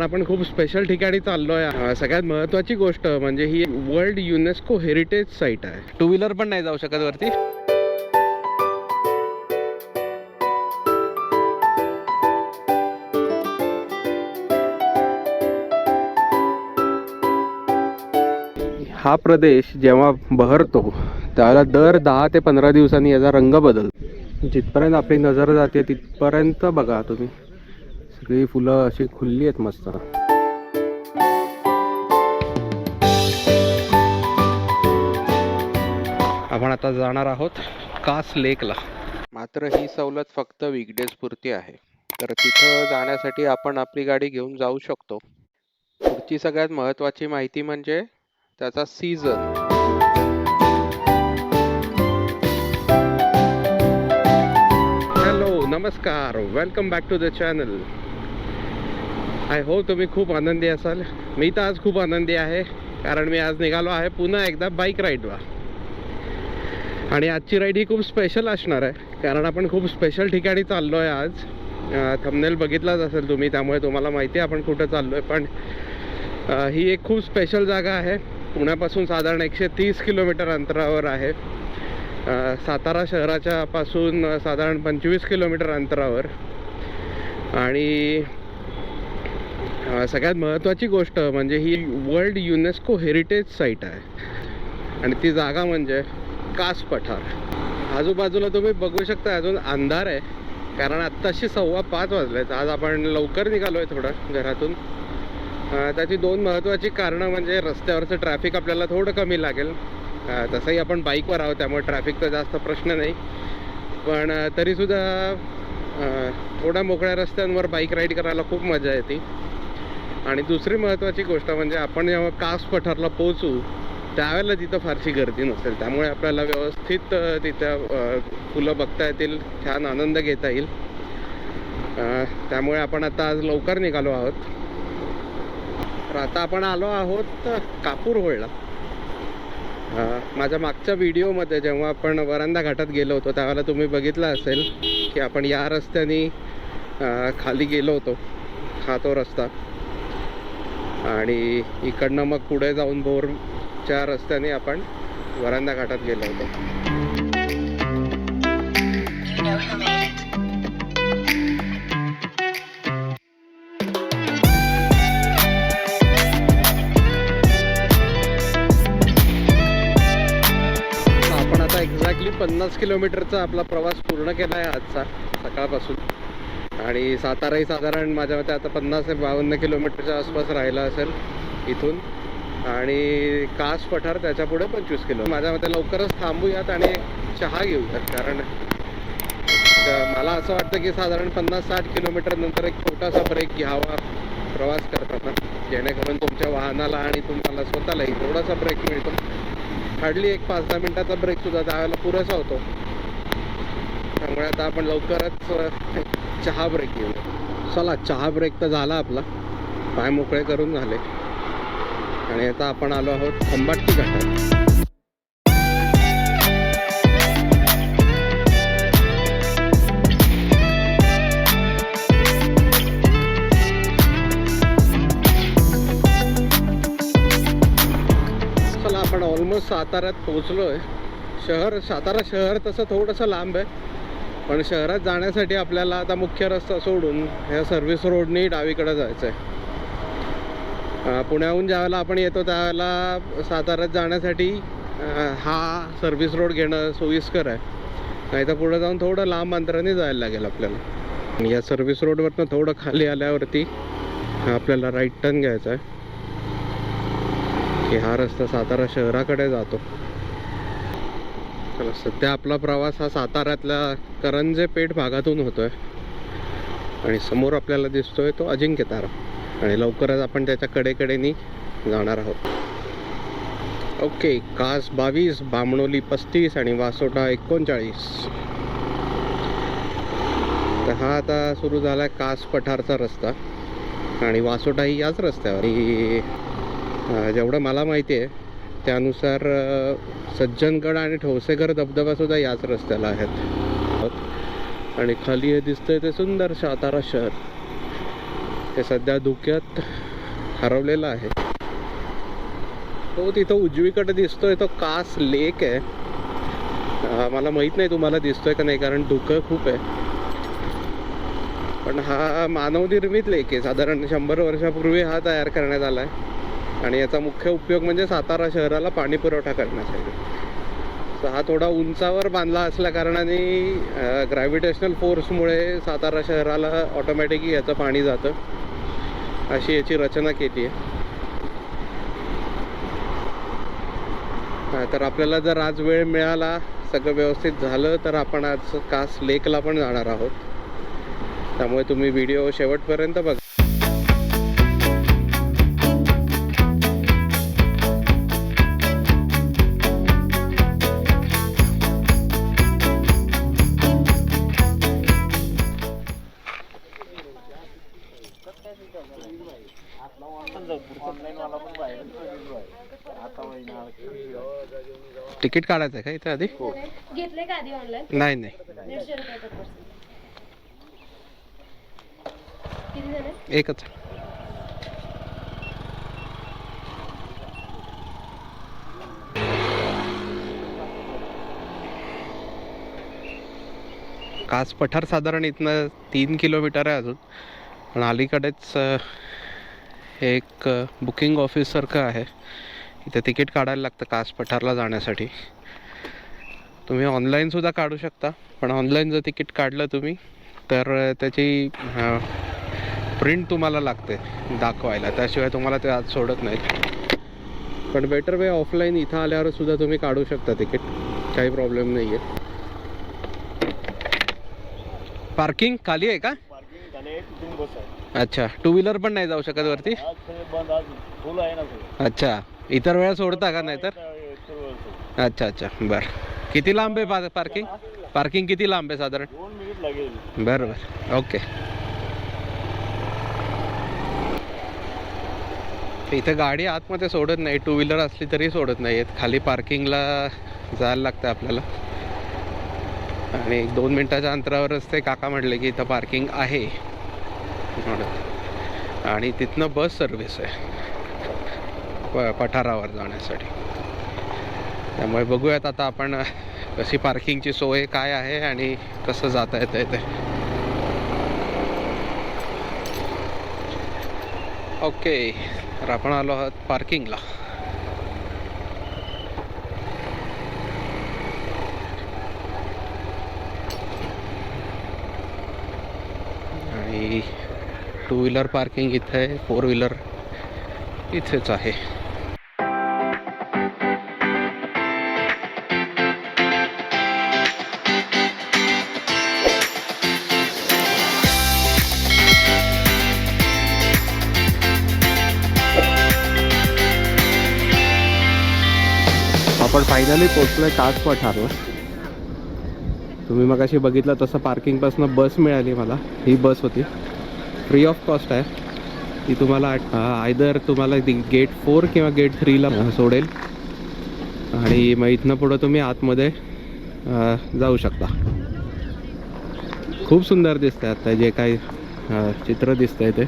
आपण खूप स्पेशल ठिकाणी चाललोय। सगळ्यात महत्त्वाची गोष्ट म्हणजे ही वर्ल्ड युनेस्को हेरिटेज साईट आहे। टू व्हीलर पण नाही जाऊ शकत वरती। हा प्रदेश जेव्हा बहरतो त्याला दर 10 ते 15 दिवसांनी याचा रंग बदलतो। जिथपर्यंत आपली नजर जाते तिथपर्यंत बघा तुम्ही, सगळी फुलं अशी खुलली आहेत मस्त। आपण आता जाणार आहोत कास लेकला। मात्र ही सवलत फक्त वीकडेज पुरती आहे, तर तिथं जाण्यासाठी आपण आपली गाडी घेऊन जाऊ शकतो। पुढची सगळ्यात महत्त्वाची माहिती म्हणजे त्याचा सीझन। हॅलो, नमस्कार, welcome back to the channel. I hope तुम्ही खूप आनंदी असाल। मी तर आज खूप आनंदी आहे, कारण मी आज निघालो आहे पुन्हा एकदा बाईक राईडला। आणि आजची राईड ही खूप स्पेशल असणार आहे, कारण आपण खूप स्पेशल ठिकाणी चाललो आहे आज। थंबनेल बघितलाच असेल तुम्ही, त्यामुळे तुम्हाला माहिती आहे आपण कुठं चाललो आहे। पण ही एक खूप स्पेशल जागा आहे। पुण्यापासून साधारण 130 किलोमीटर अंतरावर आहे। सातारा शहराच्या पासून साधारण 25 किलोमीटर अंतरावर। आणि सगळ्यात महत्त्वाची गोष्ट म्हणजे ही वर्ल्ड युनेस्को हेरिटेज साईट आहे। आणि ती जागा म्हणजे कास पठार। आजूबाजूला तुम्ही बघू शकता अजून अंधार आहे, कारण आत्ताशी 5:15 वाजलेत। आज आपण लवकर निघालो आहे थोडं घरातून। त्याची दोन महत्त्वाची कारणं म्हणजे रस्त्यावरचं ट्रॅफिक आपल्याला थोडं कमी लागेल। तसंही आपण बाईकवर आहोत त्यामुळे ट्रॅफिकचा जास्त प्रश्न नाही, पण तरीसुद्धा थोड्या मोकळ्या रस्त्यांवर बाईक राईड करायला खूप मजा येते। आणि दुसरी महत्त्वाची गोष्ट म्हणजे आपण जेव्हा कास पठारला पोहोचू त्यावेळेला तिथं फारशी गर्दी नसेल, त्यामुळे आपल्याला व्यवस्थित तिथं फुलं बघता येतील, छान आनंद घेता येईल। त्यामुळे आपण आता आज लवकर निघालो आहोत। तर आता आपण आलो आहोत कापूर होळला। माझ्या मागच्या व्हिडिओमध्ये जेव्हा आपण वरांदा घाटात गेलो होतो त्यावेळेला तुम्ही बघितलं असेल की आपण या रस्त्याने खाली गेलो होतो, हा तो रस्ता। आणि इकडनं मग पुढे जाऊन बोरच्या रस्त्याने आपण वरांदा घाटात गेलो होतो। आपण आता एक्झॅक्टली 50 किलोमीटरचा आपला प्रवास पूर्ण केला आहे आजचा, सकाळपासून। आणि साताराही साधारण माझ्या मते आता 50 ते 52 किलोमीटरच्या आसपास राहिला असेल इथून। आणि कास पठार त्याच्या पुढे 25 किलो। माझ्या मते लवकरच थांबूयात आणि चहा घेऊयात, कारण मला असं वाटतं की साधारण 50-60 किलोमीटर नंतर एक छोटासा ब्रेक घ्यावा प्रवास करताना, जेणेकरून तुमच्या वाहनाला आणि तुम्हाला स्वतःलाही थोडासा ब्रेक मिळतो। हार्डली एक 5-10 मिनिटाचा ब्रेक सुद्धा त्यावेळेला पुरेसा होतो। त्यामुळे आता आपण लवकरच चहा ब्रेक घेऊ। चला, चहा ब्रेक तर झाला आपला, पाय मोकळे करून झाले। आणि आता आपण आलो आहोत खंबाटकी घाटात। चला, आपण ऑलमोस्ट साताऱ्यात पोहोचलोय। सातारा शहर तसं थोडंसं लांब आहे, पण शहरात जाण्यासाठी आपल्याला आता मुख्य रस्ता सोडून ह्या सर्व्हिस रोडनी डावीकडे जायचं आहे। पुण्याहून ज्यावेळेला आपण येतो त्यावेळेला साताऱ्यात जाण्यासाठी हा सर्व्हिस रोड घेणं सोयीस्कर आहे, नाही तर पुढे जाऊन थोडं लांब अंतराने जायला लागेल आपल्याला। आणि या सर्व्हिस रोडवरनं थोडं खाली आल्यावरती आपल्याला राईट टर्न घ्यायचा आहे, की हा रस्ता सातारा शहराकडे जातो। चला, सध्या आपला प्रवास हा साताऱ्यातल्या करंजे पेठ भागातून होतोय आणि समोर आपल्याला दिसतोय तो अजिंक्य तारा। आणि लवकरच आपण त्याच्या कडेकडेनी जाणार आहोत। ओके, कास 22, बामणोली 35 आणि वासोटा 39। तर हा आता सुरू झाला आहे कास पठारचा रस्ता, आणि वासोटाही याच रस्त्यावर। आणि जेवढं मला माहिती आहे त्यानुसार सज्जनगड आणि ठोसेघर धबधबासुद्धा याच रस्त्याला आहेत। आणि खाली हे दिसतंय ते सुंदर सातारा शहर। ते सध्या धुक्यात हरवलेलं आहे. तो तिथं उजवीकडे दिसतोय तो कास लेक आहे. मला माहीत नाही तुम्हाला दिसतोय का नाही, कारण धुकं खूप आहे. पण हा मानवनिर्मित लेक आहे. साधारण 100 वर्षापूर्वी हा तयार करण्यात आला आहे आणि याचा मुख्य उपयोग म्हणजे सातारा शहराला पाणी पुरवठा करण्यासाठी. तर हा थोडा उंचावर बांधला असल्या कारणाने ग्रॅव्हिटेशनल फोर्समुळे सातारा शहराला ऑटोमॅटिकली याचं पाणी जातं, अशी याची रचना केली आहे. तर आपल्याला जर आज वेळ मिळाला, सगळं व्यवस्थित झालं, तर आपण आज कास लेकला पण जाणार आहोत. त्यामुळे तुम्ही व्हिडिओ शेवटपर्यंत बघा. तिकीट काढायचं आहे का इथे आधी? घेतले का आधी ऑनलाईन? नाही नाही, 150 रुपये per person. किती झाले? एकच. कास पठार साधारण इथनं 3 किलोमीटर आहे अजून. पण अलीकडेच एक बुकिंग ऑफिस सारखं आहे, इथे तिकीट काढायला लागतं कास पठारला जाण्यासाठी. तुम्ही ऑनलाईनसुद्धा काढू शकता, पण ऑनलाईन जर तिकीट काढलं तुम्ही तर त्याची प्रिंट तुम्हाला लागते दाखवायला, त्याशिवाय तुम्हाला ते आज सोडत नाहीत. पण बेटर वे ऑफलाईन इथं आल्यावर सुद्धा तुम्ही काढू शकता तिकीट, काही प्रॉब्लेम नाही आहे. पार्किंग खाली आहे का? अच्छा, 2 व्हीलर पण नाही जाऊ शकत वरती? अच्छा, इतर वेळा सोडता का? नाही तर अच्छा अच्छा, बरं. किती लांब आहे पार्किंग? पार्किंग किती लांब आहे साधारण? 2 मिनिट लागेल. बरं बरं, ओके. इथं गाडी आतमध्ये सोडत नाही, 2 व्हीलर असली तरी सोडत नाही आहेत. खाली पार्किंगला जायला लागतं आपल्याला. आणि 1-2 मिनटाच्या अंतरावरच ते काका म्हटले की इथं पार्किंग आहे म्हणून. आणि तिथनं बस सर्व्हिस आहे पठारावर जाण्यासाठी. त्यामुळे बघूयात आता आपण कशी पार्किंगची सोय काय आहे आणि कसं जाता येतं इथे. ओके, तर आपण आलो आहोत पार्किंगला. आणि 2 व्हीलर पार्किंग इथे आहे, 4 व्हीलर इथेच आहे. आपण फायनली पोहोचलोय कास पठारला. तुम्ही मगाशी बघितलं तसं पार्किंगपासून बस मिळाली मला. ही बस होती, फ्री ऑफ कॉस्ट आहे. ती तुम्हाला आयदर तुम्हाला गेट 4 किंवा गेट 3ला सोडेल आणि मग इथनं पुढं तुम्ही आतमध्ये जाऊ शकता. खूप सुंदर दिसतंय आता जे काही चित्र दिसतंय ते,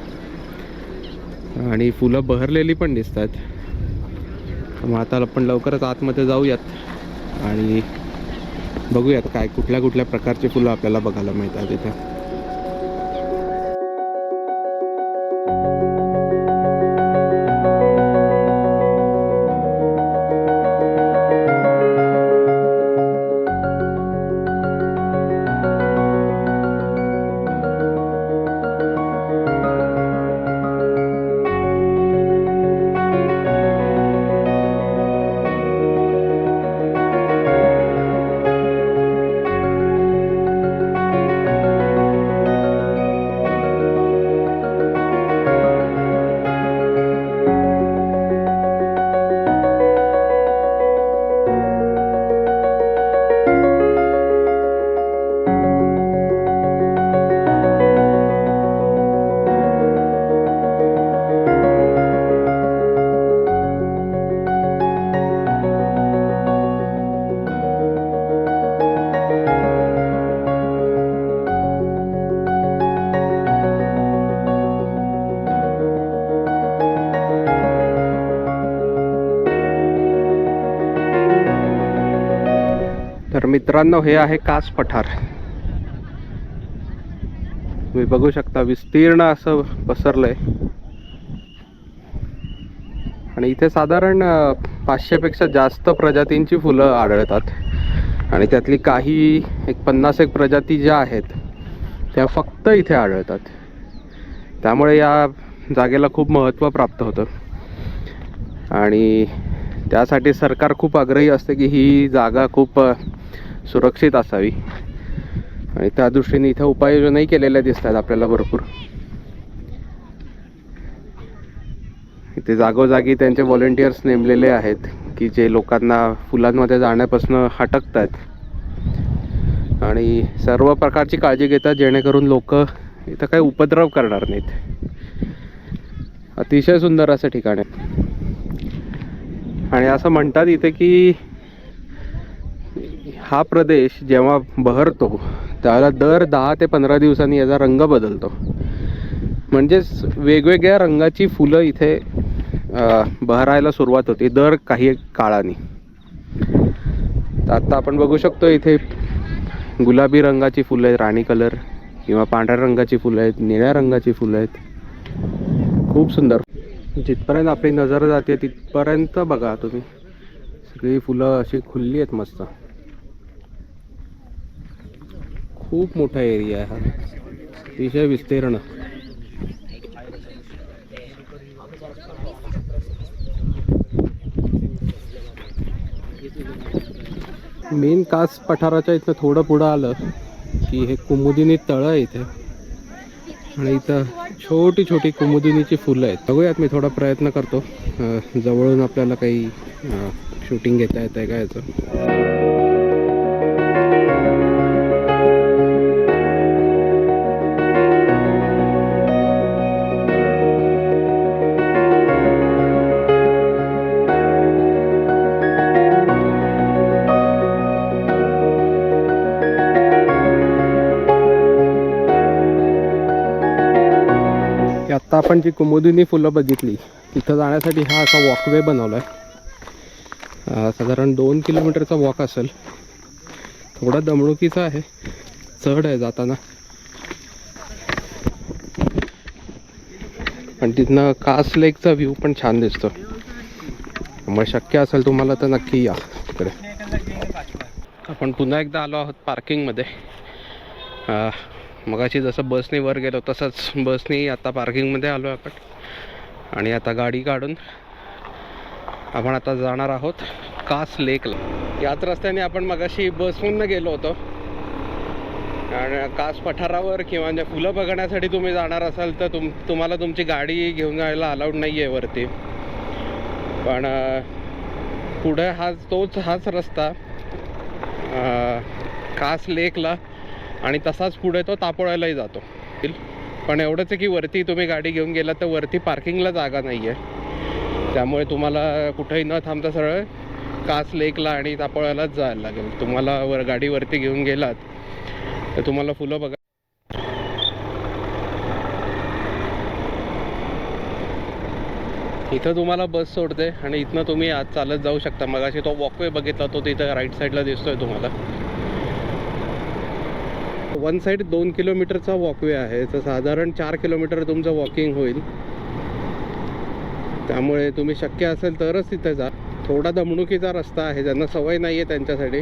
आणि फुलं बहरलेली पण दिसत आहेत. मग आता आपण लवकरच आतमध्ये जाऊयात आणि बघूयात काय कुठल्या कुठल्या प्रकारची फुलं आपल्याला बघायला मिळतात इथे. मित्रांनो, हे आहे कास पठार. तुम्ही बघू शकता विस्तीर्ण असं पसरलंय आणि इथे साधारण 500 पेक्षा जास्त प्रजातींची फुलं आढळतात आणि त्यातली काही 50 प्रजाती ज्या आहेत त्या फक्त इथे आढळतात. त्यामुळे या जागेला खूप महत्त्व प्राप्त होतं आणि त्यासाठी सरकार खूप आग्रही असते की ही जागा खूप सुरक्षित असावी आणि त्या दृष्टीने इथे उपाययोजनाही केलेल्या दिसतात आपल्याला भरपूर. इथे जागोजागी त्यांचे व्हॉलेंटियर्स नेमलेले आहेत की जे लोकांना फुलांमध्ये जाण्यापासून हटकतात आणि सर्व प्रकारची काळजी घेतात जेणेकरून लोक इथं काही उपद्रव करणार नाहीत. अतिशय सुंदर असं ठिकाण आहे आणि असं म्हणतात इथे की हा प्रदेश जेव्हा बहरतो त्याला दर 10 ते 15 दिवसांनी याचा रंग बदलतो. म्हणजेच वेगवेगळ्या रंगाची फुलं इथे बहरायला सुरुवात होते दर काही काळाने. तर आता आपण बघू शकतो इथे गुलाबी रंगाची फुलं आहेत, राणी कलर, किंवा पांढऱ्या रंगाची फुलं आहेत, निळ्या रंगाची फुलं आहेत. खूप सुंदर. जिथपर्यंत आपली नजर जाते तिथपर्यंत बघा तुम्ही, सगळी फुलं अशी खुलली आहेत मस्त. खूप मोठा एरिया आहे हा, अतिशय विस्तीर्ण. मेन कास पठाराच्या इथं थोडं पुढं आलं की हे कुमुदिनी तळं आहे इथे आणि इथं छोटी छोटी कुमुदिनीची फुलं आहेत. बघूयात, मी थोडा प्रयत्न करतो जवळून आपल्याला काही शूटिंग घेता येत आहे का याचं. आत्ता आपण जी कुमुदिनी फुलं बघितली तिथं जाण्यासाठी हा असा वॉकवे बनवला आहे. साधारण 2 किलोमीटरचा वॉक असेल. थोडा दमणुकीचा आहे, चढ आहे जाताना, पण तिथनं कास लेकचा व्ह्यू पण छान दिसतो. मग शक्य असेल तुम्हाला तर नक्की या तिकडे. आपण पुन्हा एकदा आलो आहोत पार्किंगमध्ये. मगाशी जसं बसने वर गेलो तसंच बसने आता पार्किंगमध्ये आलो आपण आणि आता गाडी काढून आपण आता जाणार आहोत कास लेकला. याच रस्त्याने आपण मगाशी बसमधून गेलो होतो आणि कास पठारावर किंवा ज्या फुलं बघण्यासाठी तुम्ही जाणार असाल तर तुम्हाला तुमची गाडी घेऊन जायला अलाउड नाही आहे वरती. पण पुढे हाच रस्ता कास लेकला आणि तसाच पुढे तो तापोळ्यालाही जातो. पण एवढंच आहे की वरती तुम्ही गाडी घेऊन गेलात तर वरती पार्किंगला जागा नाही आहे, त्यामुळे तुम्हाला कुठेही न थांबता सरळ कास लेकला आणि तापोळ्यालाच जायला लागेल. तुम्हाला गाडी वरती घेऊन गेलात तर तुम्हाला फुलं बघा. इथं तुम्हाला बस सोडते आणि इथनं तुम्ही आज चालत जाऊ शकता. मगाशी तो वॉकवे बघितला तो तिथं राईट साईडला दिसतोय तुम्हाला. वन साईड 2 किलोमीटरचा वॉकवे आहे, तर साधारण 4 किलोमीटर तुमचं वॉकिंग होईल. त्यामुळे तुम्ही शक्य असेल तरच तिथे जा. थोडा दमणुकीचा रस्ता आहे, ज्यांना सवय नाही आहे त्यांच्यासाठी.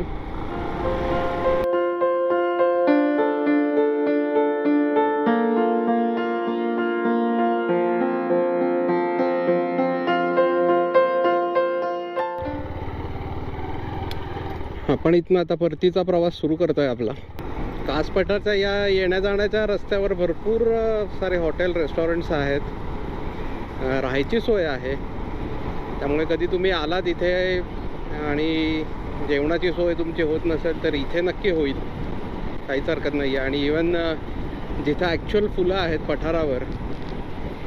आपण इथनं आता परतीचा प्रवास सुरू करतोय आपला. कास पठारच्या या येण्या जाण्याच्या रस्त्यावर भरपूर सारे हॉटेल रेस्टॉरंट्स आहेत, राहायची सोय आहे. त्यामुळे कधी तुम्ही आलात इथे आणि जेवणाची सोय तुमची होत नसेल तर इथे नक्की होईल, काहीच हरकत नाही आहे. आणि इवन जिथे ॲक्च्युअल फुलं आहेत पठारावर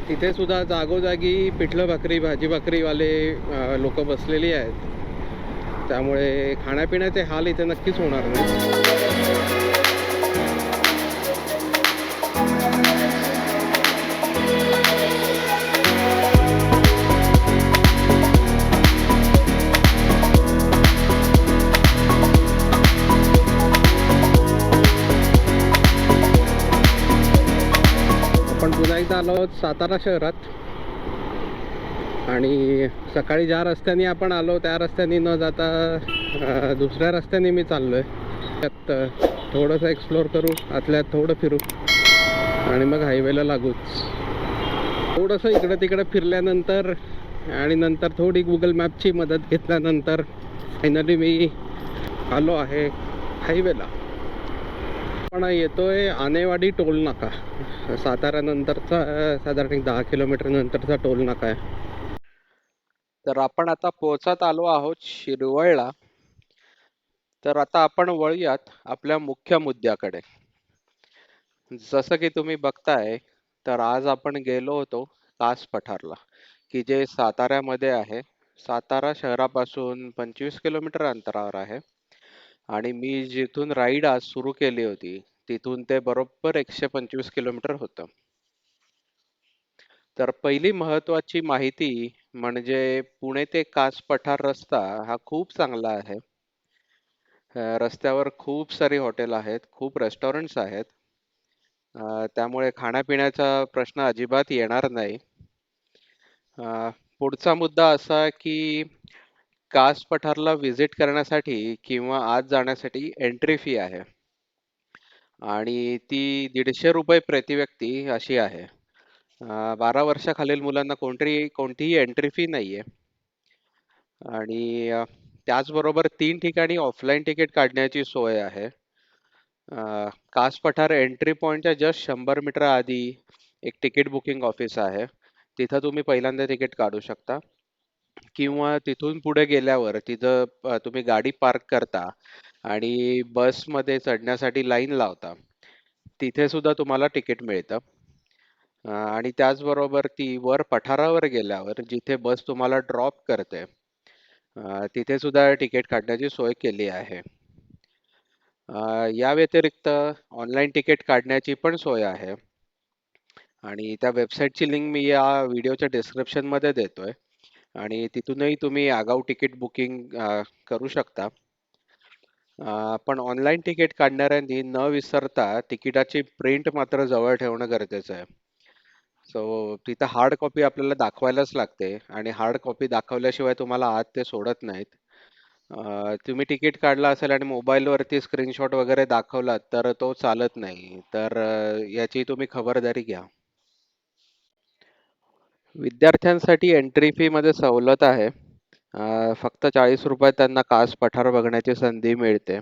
तिथे सुद्धा जागोजागी पिठलं भाकरी भाजी भाकरीवाले लोक बसलेली आहेत. त्यामुळे खाण्यापिण्याचे हाल इथे नक्कीच होणार नाही. आलो आहोत सातारा शहरात आणि सकाळी ज्या रस्त्याने आपण आलो त्या रस्त्याने न जाता दुसऱ्या रस्त्याने मी चाललो आहे. त्यात थोडंसं एक्सप्लोअर करू, आतल्यात थोडं फिरू आणि मग हायवेला लागूच. थोडंसं इकडं तिकडं फिरल्यानंतर आणि नंतर थोडी गुगल मॅपची मदत घेतल्यानंतर फायनली मी आलो आहे हायवेला. पण येतोय आनेवाडी टोल नाका, साताऱ्यानंतरचा साधारण 10 किलोमीटर नंतरचा टोल नाका आहे. तर आपण आता पोहोचत आलो आहोत शिरवळला. तर आता आपण वळूयात आपल्या मुख्य मुद्द्याकडे. जसं की तुम्ही बघताय तर आज आपण गेलो होतो कास पठारला, की जे साताऱ्यामध्ये आहे. सातारा शहरापासून 25 किलोमीटर अंतरावर आहे आणि मी जिथून राईड आज सुरू केली होती तिथून ते बरोबर 125 किलोमीटर होतं. तर पहिली महत्वाची माहिती म्हणजे पुणे ते कास पठार रस्ता हा खूप चांगला आहे. रस्त्यावर खूप सारी हॉटेल आहेत, खूप रेस्टॉरंट्स आहेत. त्यामुळे खाण्यापिण्याचा प्रश्न अजिबात येणार नाही. पुढचा मुद्दा असा की कास पठारला व्हिजिट करण्यासाठी किंवा आत जाण्यासाठी एंट्री फी आहे आणि ती 150 रुपये प्रति व्यक्ती अशी आहे. 12 वर्षाखालील मुलांना कोणतीही एंट्री फी नाहीये. आणि त्याचबरोबर 3 ठिकाणी ऑफलाईन तिकीट काढण्याची सोय आहे. कास पठार एंट्री पॉइंटच्या जस्ट 100 मीटर आधी एक तिकीट बुकिंग ऑफिस आहे. तिथं तुम्ही पहिल्यांदा तिकीट काढू शकता किंवा तिथून पुढे गेल्यावर तिथं तुम्ही गाडी पार्क करता आणि बसमध्ये चढण्यासाठी लाईन लावता. तिथे सुद्धा तुम्हाला तिकीट मिळतं. आणि त्याचबरोबर ती वर पठारावर गेल्यावर जिथे बस तुम्हाला ड्रॉप करते तिथे सुद्धा तिकीट काढण्याची सोय केली आहे. या व्यतिरिक्त ऑनलाईन तिकीट काढण्याची पण सोय आहे आणि त्या वेबसाईटची लिंक मी या व्हिडिओच्या डिस्क्रिप्शन मध्ये देतोय आणि तिथूनही तुम्ही आगाऊ तिकीट बुकिंग करू शकता. पण ऑनलाईन तिकीट काढणाऱ्यांनी न विसरता तिकिटाची प्रिंट मात्र जवळ ठेवणं गरजेचं आहे. सो तिथं हार्ड कॉपी आपल्याला दाखवायलाच लागते आणि हार्ड कॉपी दाखवल्याशिवाय तुम्हाला आत ते सोडत नाहीत. तुम्ही तिकीट काढला असेल आणि मोबाईलवरती स्क्रीनशॉट वगैरे दाखवला तर तो चालत नाही. तर याची तुम्ही खबरदारी घ्या. विद्यार्थ्यांसाठी एंट्री फी मध्ये सवलत आहे. फक्त 40 रुपयात त्यांना कास पठार बघण्याची संधी मिळते.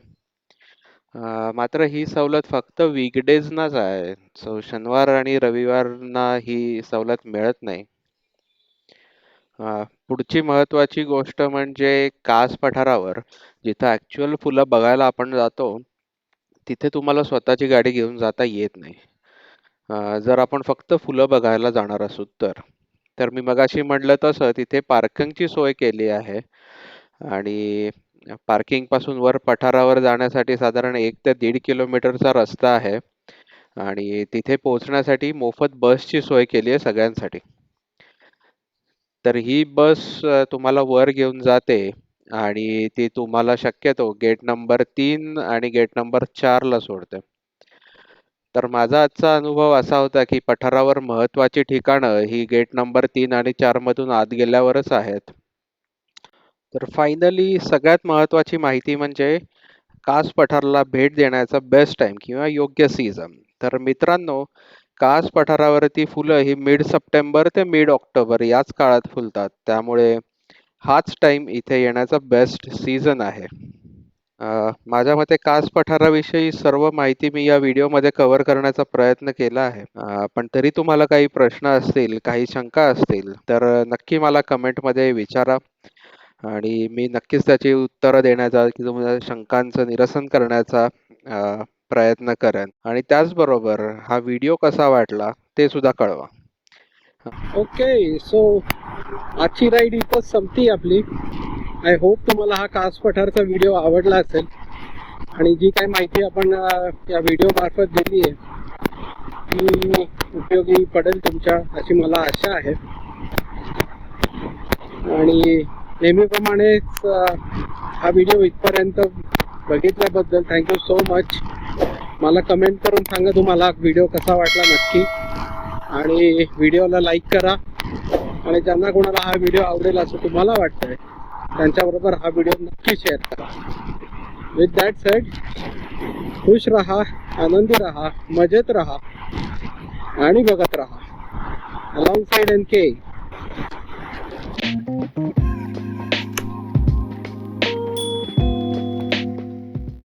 मात्र ही सवलत फक्त वीकडेजनाच आहे. सो शनिवार आणि रविवारना ही सवलत मिळत नाही. पुढची महत्वाची गोष्ट म्हणजे कास पठारावर जिथं ऍक्च्युअल फुलं बघायला आपण जातो तिथे तुम्हाला स्वतःची गाडी घेऊन जाता येत नाही. जर आपण फक्त फुलं बघायला जाणार असू तर मी मगाशी म्हटलं तसं तिथे पार्किंगची सोय केली आहे आणि पार्किंग पासून वर पठारावर जाण्यासाठी साधारण 1 ते 1.5 किलोमीटरचा रस्ता आहे आणि तिथे पोहोचण्यासाठी मोफत बसची सोय केली आहे सगळ्यांसाठी. तर ही बस तुम्हाला वर घेऊन जाते आणि ती तुम्हाला शक्यतो गेट नंबर 3 आणि गेट नंबर 4 ला सोडते. तर माझा आजचा अनुभव असा होता की पठारावर महत्वाची ठिकाणं ही गेट नंबर 3 आणि 4 मधून आत गेल्यावरच आहेत. तर फायनली सगळ्यात महत्वाची माहिती म्हणजे कास पठारला भेट देण्याचा बेस्ट टाइम किंवा योग्य सीझन. तर मित्रांनो, कास पठारावरती फुलं ही मिड सप्टेंबर ते मिड ऑक्टोबर याच काळात फुलतात. त्यामुळे हाच टाइम इथे येण्याचा बेस्ट सीझन आहे. माझ्या मते कास पठाराविषयी सर्व माहिती मी या व्हिडिओमध्ये कव्हर करण्याचा प्रयत्न केला आहे. पण तरी तुम्हाला काही प्रश्न असतील, काही शंका असतील तर नक्की मला कमेंटमध्ये विचारा आणि मी नक्कीच त्याची उत्तरं देण्याचा की तुमच्या शंकांचं निरसन करण्याचा प्रयत्न करेन. आणि त्याचबरोबर हा व्हिडिओ कसा वाटला ते सुद्धा कळवा. ओके, सो आजची राईड इथंच संपती आपली. आय होप तुम्हाला हा कास पठारचा व्हिडिओ आवडला असेल आणि जी काही माहिती आपण या व्हिडिओ मार्फत दिली आहे ती उपयोगी पडेल तुमच्या अशी मला आशा आहे. आणि नेहमीप्रमाणेच हा व्हिडिओ इथपर्यंत बघितल्याबद्दल थँक्यू सो मच. मला कमेंट करून सांगा तुम्हाला व्हिडिओ कसा वाटला नक्की. आणि व्हिडिओला लाईक करा आणि ज्यांना कोणाला हा व्हिडिओ आवडेल असं तुम्हाला वाटतंय त्यांच्याबरोबर हा व्हिडिओ नक्की शेअर करा. विथ दॅट सेड, खुश रहा, आनंदी रहा, मजेत रहा आणि बघत रहा. Along side NK.